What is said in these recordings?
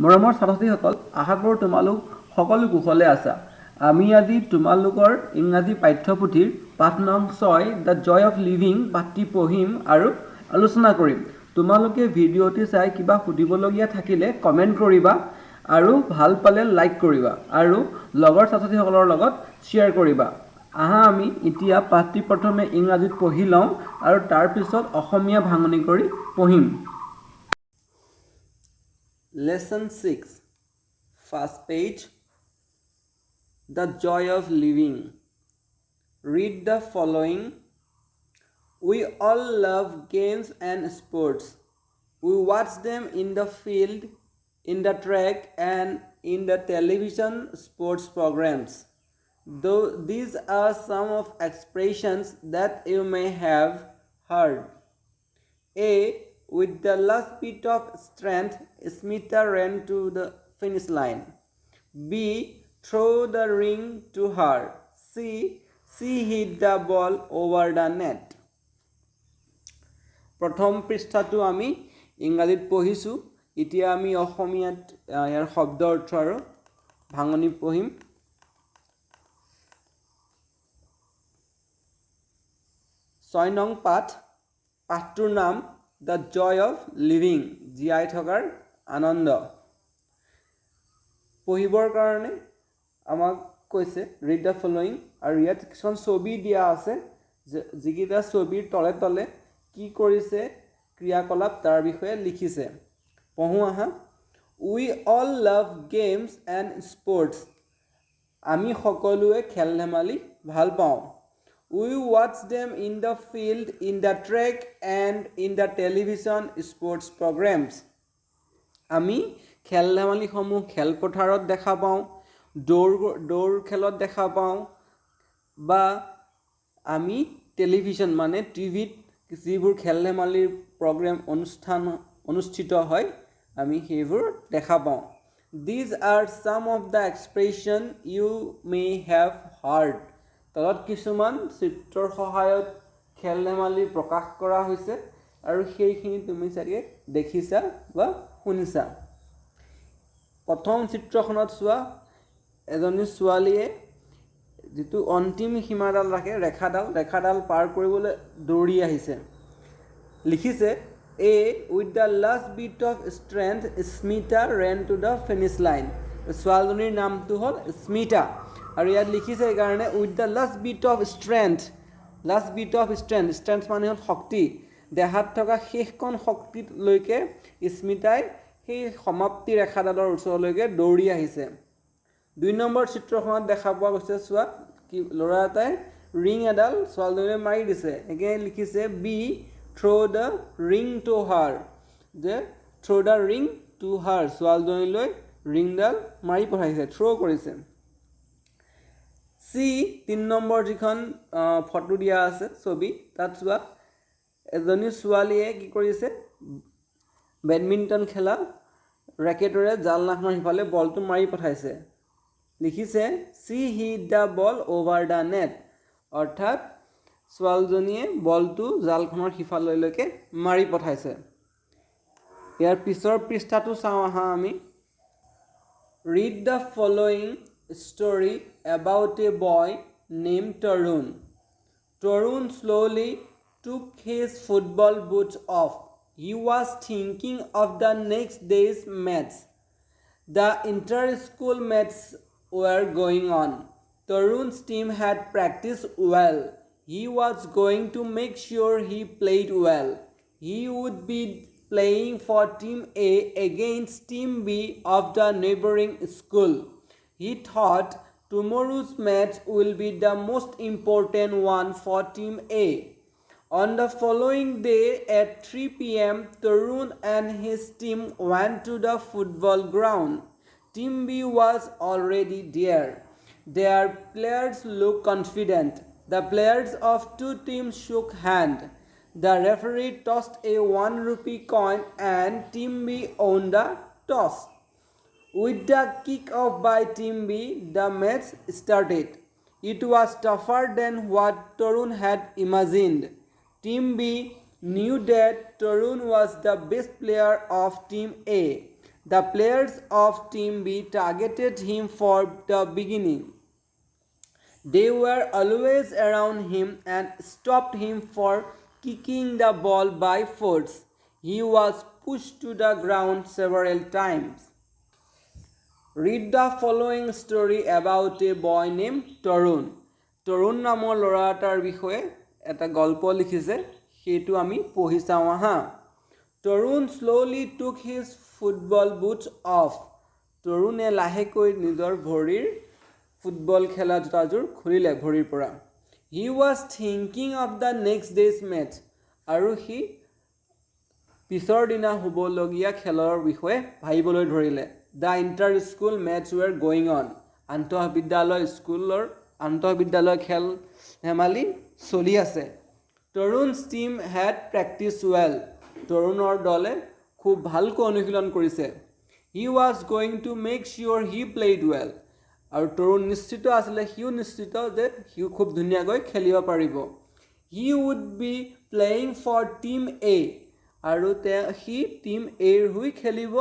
মৰমৰ ছাত্ৰ-ছাত্ৰীসকল, আশা কৰোঁ তোমালোক সকলো কুশলে আছা। আমি আজি তোমালোকৰ ইংৰাজী পাঠ্যপুথিৰ পাঠ নং 6 দ্য জয় অফ লিভিং পাঠটি পঢ়িম আৰু আলোচনা কৰিম। তোমালোকে ভিডিঅ'টি চাই কিবা সুধিবলগীয়া থাকিলে কমেণ্ট কৰিবা আৰু ভাল পালে লাইক কৰিবা আৰু লগৰ ছাত্ৰ-ছাত্ৰীসকলৰ লগত শ্বেয়াৰ কৰিবা। আহা আমি এতিয়া পাঠটি প্ৰথমে ইংৰাজীত পঢ়ি লওঁ আৰু তাৰ পিছত অসমীয়া ভাঙনি কৰি পঢ়িম। Lesson 6, first page, The Joy of Living. Read the following. We all love games and sports. We watch them in the field, in the track, and in the television sports programs. Though these are some of expressions that you may have heard. A. With the last bit of strength, Smita ran to the finish line. B. Throw the ring to her. C. She hit the ball over the net. প্ৰথম পৃষ্ঠাটো আমি ইংৰাজীত পঢ়িছোঁ। এতিয়া আমি অসমীয়াত ইয়াৰ শব্দ অৰ্থ আৰু ভাঙনি পঢ়িম। 6 নং পাঠ। পাঠটোৰ নাম দ্য জয় অফ লিভিং, জীয়াই থকাৰ আনন্দ। পঢ়িবৰ কাৰণে আমাক কৈছে ৰিড দ্য ফলোয়িং, আৰু ইয়াত কিছুমান ছবি দিয়া আছে যিকেইটা ছবিৰ তলে তলে কি কৰিছে ক্ৰিয়াকলাপ তাৰ বিষয়ে লিখিছে। পঢ়ো আহা। We all love games and sports. আমি সকলোৱে খেল ধেমালি ভাল পাওঁ। We watch them in the field, in the track, and in the television sports programs. আমি খেল ধেমালিসমূহ খেলপথাৰত দেখা পাওঁ, দৌৰ খেলত দেখা পাওঁ, বা আমি টেলিভিশ্যন মানে টিভিত যিবোৰ খেল ধেমালিৰ প্ৰগ্ৰেম অনুষ্ঠিত হয় আমি সেইবোৰ দেখা পাওঁ। These are some of the expression you may have heard. তলত কিছুমান চিত্ৰৰ সহায়ত খেল ধেমালি প্ৰকাশ কৰা হৈছে আৰু সেইখিনি তুমি চাগে দেখিছা বা শুনিছা। প্ৰথম চিত্ৰখনত চোৱা, এজনী ছোৱালীয়ে যিটো অন্তিম সীমাডাল ৰাখে ৰেখাডাল পাৰ কৰিবলৈ দৌৰি আহিছে। লিখিছে A. With the last bit of strength, Smita ran to the finish line. ছোৱালীজনীৰ নামটো হ'ল স্মিতা, আৰু ইয়াত লিখিছে সেইকাৰণে with the last bit of strength. Strength মানে হ'ল শক্তি। দেহাত থকা শেষকণ শক্তিলৈকে স্মিতাই সেই সমাপ্তি ৰেখাডালৰ ওচৰলৈকে দৌৰি আহিছে। 2 নম্বৰ চিত্ৰখনত দেখা পোৱা গৈছে, চোৱা কি ল'ৰা এটাই ৰিং এডাল ছোৱালীজনীলৈ মাৰি দিছে। সেইকাৰণে লিখিছে be throw' the ring to her, যে throw' the ring to her, ছোৱালীজনীলৈ ৰিংডাল মাৰি পঠাইছে, থ্ৰ' কৰিছে। চি 3 নম্বৰ যিখন ফটো দিয়া আছে ছবি, তাত চোৱা এজনী ছোৱালীয়ে কি কৰিছে, বেডমিণ্টন খেলা ৰেকেটেৰে জালনাখনৰ সিফালে বলটো মাৰি পঠাইছে। লিখিছে she hit the ball over the net, অৰ্থাৎ ছোৱালীজনীয়ে বলটো জালখনৰ সিফাললৈকে মাৰি পঠাইছে। ইয়াৰ পিছৰ পৃষ্ঠাটো চাওঁ আহা আমি। Read the following story about a boy named Tarun. Tarun slowly took his football boots off. He was thinking of the next day's match. The inter-school matches were going on. Tarun's team had practiced well. He was going to make sure he played well. He would be playing for Team A against Team B of the neighboring school. He thought tomorrow's match will be the most important one for Team A. On the following day at 3 p.m., Tarun and his team went to the football ground. Team B was already there. Their players looked confident. The players of two teams shook hands. The referee tossed a 1 rupee coin and Team B won the toss. With the kick-off by Team B, the match started. It was tougher than what Tarun had imagined. Team B knew that Tarun was the best player of Team A. The players of Team B targeted him for the beginning. They were always around him and stopped him for kicking the ball by force. He was pushed to the ground several times. Read the following story about a boy named Tarun. তৰুণ নামৰ ল'ৰা এটাৰ বিষয়ে এটা গল্প লিখিছে, সেইটো আমি পঢ়ি চাওঁ আহা। তৰুণ slowly took his football boots off. তৰুণে লাহেকৈ নিজৰ ভৰিৰ ফুটবল খেলা জোতাযোৰ খুলিলে ভৰিৰ পৰা। He was thinking of the next day's match. আৰু সি পিছৰ দিনা হ'বলগীয়া খেলৰ বিষয়ে ভাবিবলৈ ধৰিলে। The inter-school match were going on. আন্তঃবিদ্যালয় খেল ধেমালি চলি আছে। Tarun's team had practiced well. তৰুণৰ দলে খুব ভালকৈ অনুশীলন কৰিছে। He was going to make sure he played well. আৰু তৰুণ নিশ্চিত আছিলে, সিও নিশ্চিত যে সিও খুব ধুনীয়াকৈ খেলিব পাৰিব। He would be playing for Team A. আৰু সি Team A ৰ হৈ খেলিব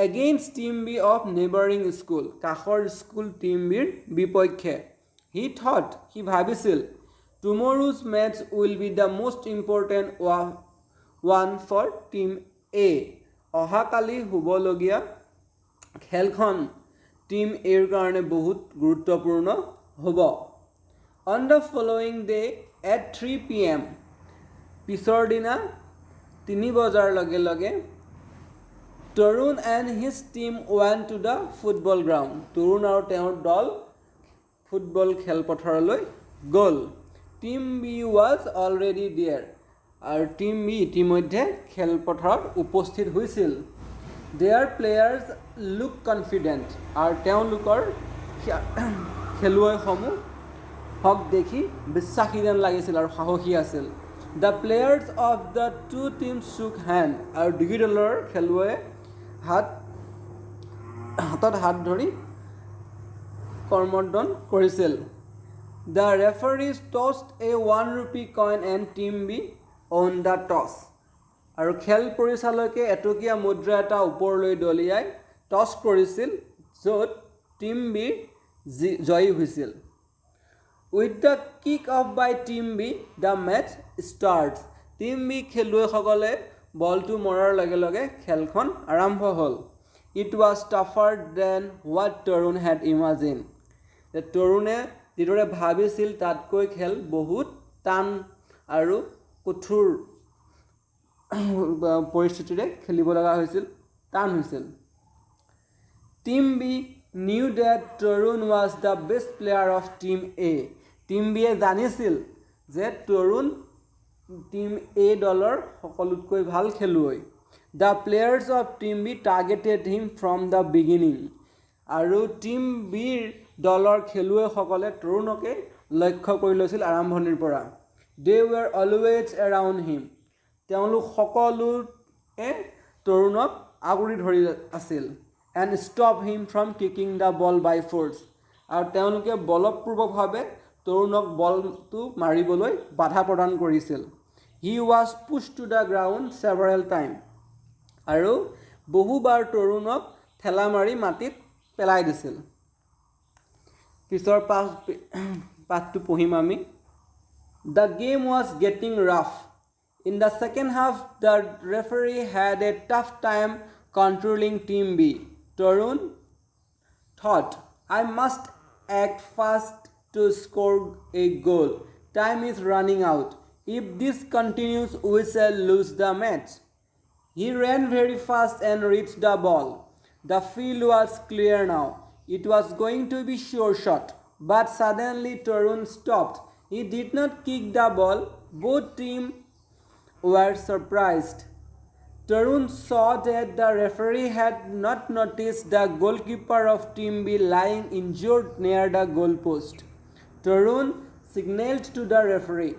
against Team B of neighboring school. কাষৰ স্কুল Team B ৰ বিপক্ষে। He thought, সি ভাবিছিল, tomorrow's match will be the most important one for Team A. অহাকালি হ'বলগীয়া খেলখন Team A ৰ কাৰণে বহুত গুৰুত্বপূৰ্ণ হ'ব। On the following day at 3 p.m. পিছৰ দিনা 3 বজাৰ লগে লগে Tarun and his team went to the football ground. তৰুণ আৰু তেওঁৰ দল ফুটবল খেলপথাৰলৈ গ'ল। Team B was already there. আৰু Team B ইতিমধ্যে খেলপথাৰত উপস্থিত হৈছিল। Their players look confident. আৰু তেওঁলোকৰ খেলুৱৈসমূহক দেখি বিশ্বাসী যেন লাগিছিল আৰু সাহসী আছিল। The players of the two teams shook hand. আৰু দুয়ো দলৰ খেলুৱৈয়ে হাতত হাত ধৰি কৰ্মৰ্দন কৰিছিল। The referee tossed a 1 rupee coin and Team B won the toss. আৰু খেল পৰিচালকে এটকীয়া মুদ্ৰা এটা ওপৰলৈ দলিয়াই টছ কৰিছিল, য'ত Team B জয়ী হৈছিল। With the kick off by Team B, the match starts. Team B খেলুৱৈসকলে বলটো মৰাৰ লগে লগে খেলখন আৰম্ভ হ'ল। It was tougher than what Tarun had imagined. তৰুণে যিদৰে ভাবিছিল তাতকৈ খেল বহুত টান আৰু কঠোৰ পৰিস্থিতিৰে খেলিব লগা হৈছিল, টান হৈছিল। Team B knew that Tarun was the best player of Team A. Team B জানিছিল যে তৰুণ Team A দলৰ সকলোতকৈ ভাল খেলুৱৈ। The players of Team B targeted him from the beginning. আৰু Team B দলৰ খেলুৱৈসকলে তৰুণকে লক্ষ্য কৰি লৈছিল আৰম্ভণিৰ পৰা। They were always around him. তেওঁলোক সকলোৱে তৰুণক আগুৰি ধৰি আছিল। And stop him from kicking the ball by force. আৰু তেওঁলোকে বলপূৰ্বকভাৱে তৰুণক বলটো মাৰিবলৈ বাধা প্ৰদান কৰিছিল। He was pushed to the ground several times. আৰু বহুবাৰ তৰুণক ঠেলা মাৰি মাটিত পেলাই দিছিল। পিছৰ পাঠটো পঢ়িম আমি। The game was getting rough. In the second half, the referee had a tough time controlling Team B. Tarun thought, I must act fast to score a goal. Time is running out. If this continues, we shall lose the match. He ran very fast and reached the ball. The field was clear now. It was going to be sure shot. But suddenly Tarun stopped. He did not kick the ball. Both teams were surprised. Tarun saw that the referee had not noticed the goalkeeper of Team B lying injured near the goalpost. Tarun signaled to the referee.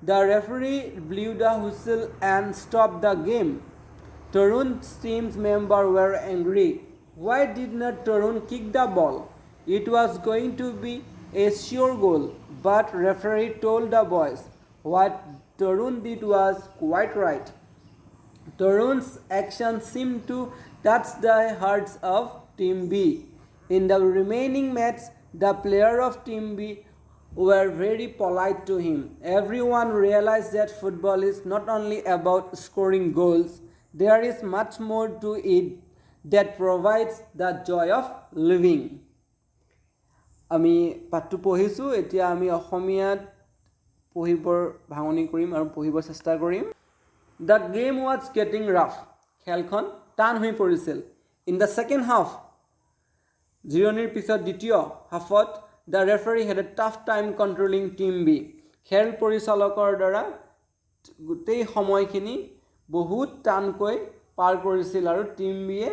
The referee blew the whistle and stopped the game. Tarun's team's members were angry. Why did not Tarun kick the ball? It was going to be a sure goal, but referee told the boys what Tarun did was quite right. Tarun's action seemed to touched the hearts of Team B. In the remaining match, the player of Team B were very polite to him. Everyone realized that football is not only about scoring goals, there is much more to it that provides the joy of living. আমি পাঠটো পঢ়িছোঁ, এতিয়া আমি অসমীয়াত পঢ়িবৰ ভাঙনি কৰিম আৰু পঢ়িবৰ চেষ্টা কৰিম। The game was getting rough. খেলখন টান হৈ পৰিছিল। In the second half, জিৰণিৰ পিছত দ্বিতীয় হাফত the referee had a tough time controlling Team B. খেল পৰিচালকৰ দ্বাৰা গোটেই সময়খিনি বহুত টানকৈ পাৰ কৰিছিল আৰু টিম বিয়ে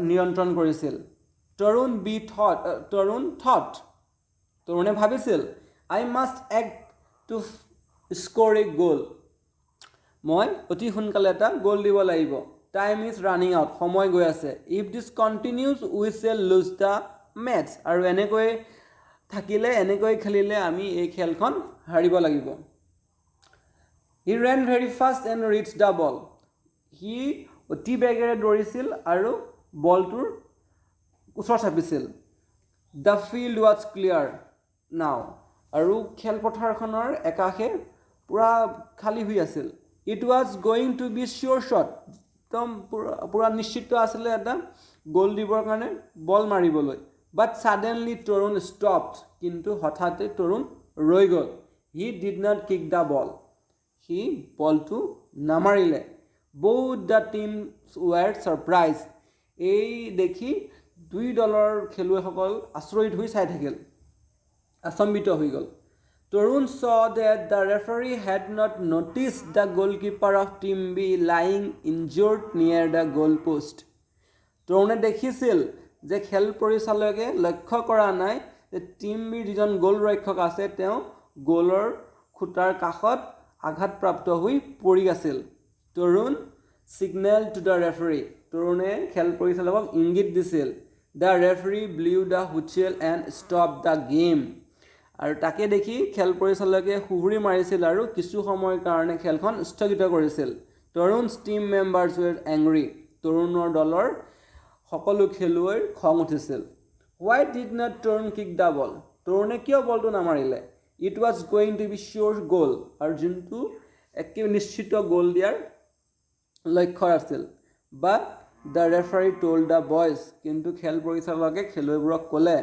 নিয়ন্ত্ৰণ কৰিছিল। তৰুণে ভাবিছিল I must act to score a goal. মই অতি সোনকালে এটা গোল দিব লাগিব। Time is running out. সময় গৈ আছে। If this continues, we shall lose the match. আৰু এনেকৈ থাকিলে, এনেকৈ খেলিলে আমি এই খেলখন হাৰিব লাগিব। He ran very fast and reached the ball. সি অতি বেগেৰে দৌৰিছিল আৰু বলটোৰ ওচৰ চাপিছিল। The field was clear now. আৰু খেলপথাৰখনৰ একাষে পুৰা খালী হৈ আছিল। It was going to be sure shot. একদম পুৰা নিশ্চিত আছিলে এটা গোল দিবৰ কাৰণে বল মাৰিবলৈ। But suddenly Tarun stopped. কিন্তু হঠাতে তৰুণ ৰৈ গ'ল। He did not kick the ball. সি বলটো নামাৰিলে। Both the teams were surprised. এই দেখি দুই দলৰ খেলুৱৈসকল আচৰিত হৈ চাই থাকিল, আচম্বিত হৈ গ'ল। Tarun saw that the referee had not noticed the goalkeeper of Team B lying injured near the goal post. তৰুণে দেখিছিল যে খেল পৰিচালকে লক্ষ্য কৰা নাই যে টিম বিৰ যিজন গোলৰক্ষক আছে তেওঁ গোলৰ খুঁটাৰ কাষত আঘাতপ্ৰাপ্ত হৈ পৰি আছিল। তৰুণ signal to the referee. তৰুণে খেল পৰিচালকক ইংগিত দিছিল। The referee blew the whistle and stopped the game. আৰু তাকে দেখি খেল পৰিচালকে সুহুৰি মাৰিছিল আৰু কিছু সময়ৰ কাৰণে খেলখন স্থগিত কৰিছিল। তৰুণ's team members were angry. তৰুণৰ দলৰ সকলো খেলুৱৈৰ খং উঠিছিল। Why did not Tarun kick the ball? তৰুণে কিয় বলটো নামাৰিলে? It was going to be sure goal. আৰু যোনটো একেবাৰে নিশ্চিত গোল দিয়াৰ লক্ষ্য আছিল। But the referee told the boys. কিন্তু খেল পৰিচালকে খেলুৱৈবোৰক ক'লে,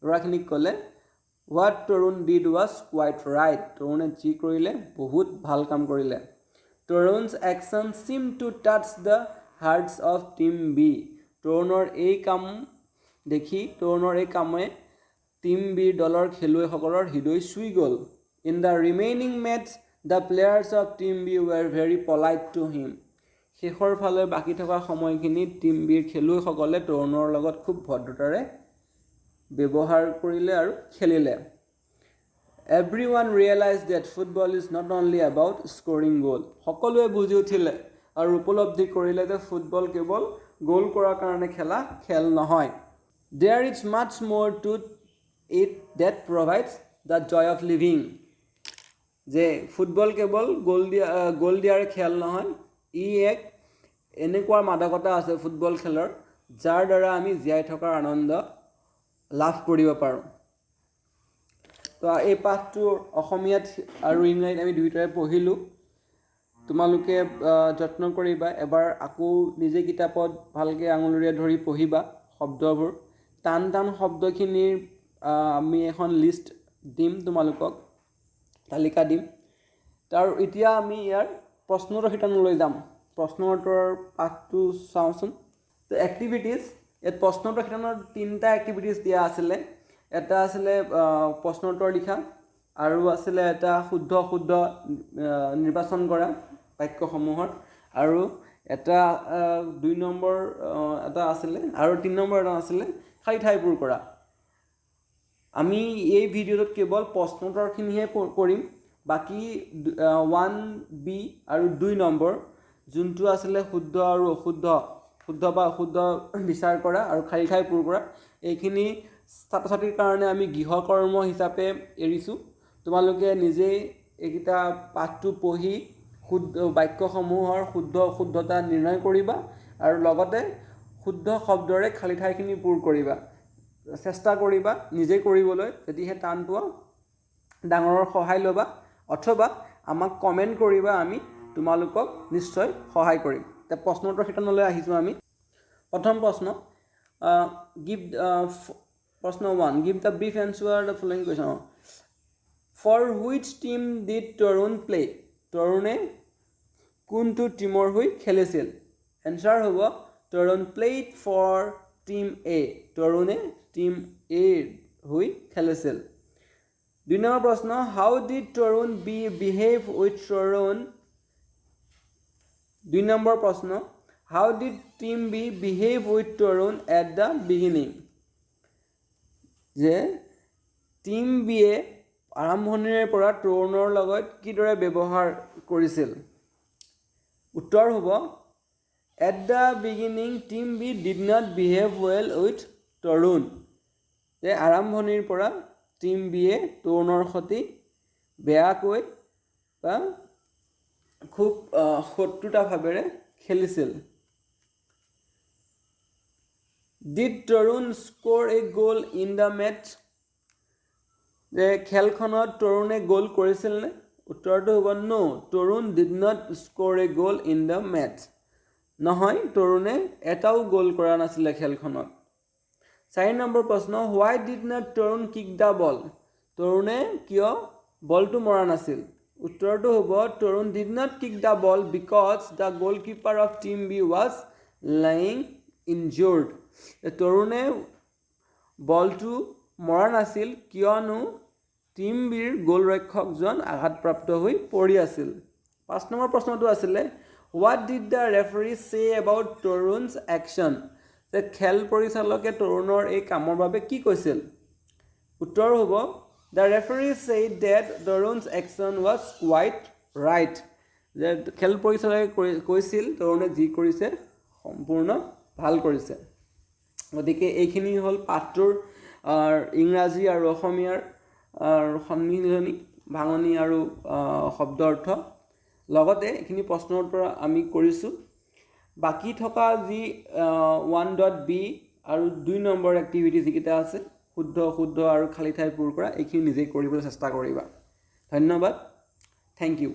ল'ৰাখিনিক ক'লে, What Tarun did was quite right. তৰুণে যি কৰিলে বহুত ভাল কাম কৰিলে। Tarun's action seemed to touch the hearts of Team B. তৰুণৰ এই কামে টিম বিৰ দলৰ খেলুৱৈসকলৰ হৃদয় চুই গ'ল। In the remaining match, the players of Team B were very polite to him. শেষৰ ফালে বাকী থকা সময়খিনি টিম বিৰ খেলুৱৈসকলে তৰুণৰ লগত খুব ভদ্ৰতাৰে ব্যৱহাৰ কৰিলে আৰু খেলিলে। Everyone realized that football is not only about scoring goal. সকলোৱে বুজি উঠিলে আৰু উপলব্ধি কৰিলে যে ফুটবল কেৱল গোল কৰাৰ কাৰণে খেলা খেল নহয়। There is much more to it that provides the joy of living. যে ফুটবল কেৱল গোল দিয়াৰ খেল নহয়, ই এক এনেকুৱা মাদকতা আছে ফুটবল খেলৰ যাৰ দ্বাৰা আমি জীয়াই থকাৰ আনন্দ লাভ কৰিব পাৰোঁ। তো এই পাঠটো অসমীয়াত আৰু ইংৰাজীত আমি দুয়োটাৰে পঢ়িলোঁ। তোমালোকে যত্ন কৰিবা, এবাৰ আকৌ নিজে কিতাপত ভালকৈ আঙুলিৰে ধৰি পঢ়িবা শব্দবোৰ। টান টান শব্দখিনিৰ আমি এখন লিষ্ট দিম, তোমালোকক তালিকা দিম। তাৰ এতিয়া আমি ইয়াৰ প্ৰশ্নোত্তৰ শিতানলৈ যাম। প্ৰশ্নোত্তৰৰ পাঠটো চাওঁচোন। তো এক্টিভিটিজ, ইয়াত প্ৰশ্নোত্তৰ শিতানত 3টা এক্টিভিটিজ দিয়া আছিলে। এটা আছিলে প্ৰশ্নোত্তৰ লিখা, আৰু আছিলে এটা শুদ্ধ অশুদ্ধ নিৰ্বাচন কৰা বাক্যসমূহৰ, আৰু এটা 2 নম্বৰ এটা আছিলে, আৰু 3 নম্বৰ এটা আছিলে খালী ঠাই পূৰ কৰা। আমি এই ভিডিঅ'টোত কেৱল প্ৰশ্নোত্তৰখিনিহে কৰিম। বাকী 1B আৰু 2 নম্বৰ যোনটো আছিলে শুদ্ধ আৰু অশুদ্ধ, শুদ্ধ বা অশুদ্ধ বিচাৰ কৰা আৰু খালী ঠাই পূৰ কৰা, এইখিনি ছাত্ৰ ছাত্ৰীৰ কাৰণে আমি গৃহকৰ্ম হিচাপে এৰিছোঁ। তোমালোকে নিজেই এইকেইটা পাঠটো পঢ়ি শুদ্ধ বাক্যসমূহৰ শুদ্ধ অশুদ্ধতা নিৰ্ণয় কৰিবা আৰু লগতে শুদ্ধ শব্দৰে খালী ঠাইখিনি পূৰ কৰিবা চেষ্টা কৰিবা নিজে কৰিবলৈ যদিহে টান পোৱা ডাঙৰৰ সহায় ল'বা অথবা আমাক কমেণ্ট কৰিবা আমি তোমালোকক নিশ্চয় সহায় কৰিম এতিয়া প্ৰশ্নোত্তৰ শিতানলৈ আহিছোঁ আমি প্ৰথম প্ৰশ্ন প্ৰশ্ন 1 give the brief answer the following question for which team did Tarun play তৰুণে কোনটো টিমৰ হৈ খেলিছিল এনসাৰ হ'ব Tarun played for team A তৰুণে টিম A হৈ খেলিছিল 2 নম্বৰ প্ৰশ্ন how did Tarun behave with Tarun 2 number প্ৰশ্ন how did team B behave with Tarun at the beginning যে টিম বি এ আৰম্ভণিৰে পৰা তৰুণৰ লগত কিদৰে ব্যৱহাৰ কৰিছিল উত্তৰ হ'ব at the beginning team B did not behave well with Tarun যে আৰম্ভণিৰ পৰা টিম বি এ তৰুণৰ সৈতে বেয়াকৈ বা খুব শত্ৰুতাভাৱেৰে খেলিছিল Did Tarun score a goal in the match? যে খেলখনত তৰুণে গোল কৰিছিল নে উত্তৰটো হ'ব no Tarun did not score a goal in the match নহয় তৰুণে এটাও গোল কৰা নাছিল খেলখনত 4 নম্বৰ প্ৰশ্ন why did not Tarun kick the ball তৰুণে কিয় বলটো মৰা নাছিল উত্তৰটো হ'ব Tarun did not kick the ball because the goalkeeper of team B was lying injured তৰুণে বলটো মৰা নাছিল কিয়নো টিম বিৰ গোলৰক্ষকজন আঘাতপ্ৰাপ্ত হৈ পৰি আছিল 5 নম্বৰ প্ৰশ্নটো আছিল what did the referee say about Tarun's action যে খেল পৰিচালকে তৰুণৰ এই কামৰ বাবে কি কৈছিল উত্তৰ হ'ব the referee said that Tarun's action was quite right যে খেল পৰিচালকে কৈছিল তৰুণে যি কৰিছে সম্পূৰ্ণ ভাল কৰিছে গতিকে এইখিনি হ'ল পাঠটোৰ ইংৰাজী আৰু অসমীয়াৰ সন্মিলনী ভাঙনি আৰু শব্দ অৰ্থ লগতে এইখিনি প্ৰশ্নৰ উত্তৰ আমি কৰিছোঁ বাকি থকা যি 1.b আৰু 2 নম্বৰ এক্টিভিটি যিকেইটা আছে শুদ্ধ আৰু খালী ঠাই পূৰ কৰা এইখিনি নিজেই কৰিবলৈ চেষ্টা কৰিবা ধন্যবাদ থেংক ইউ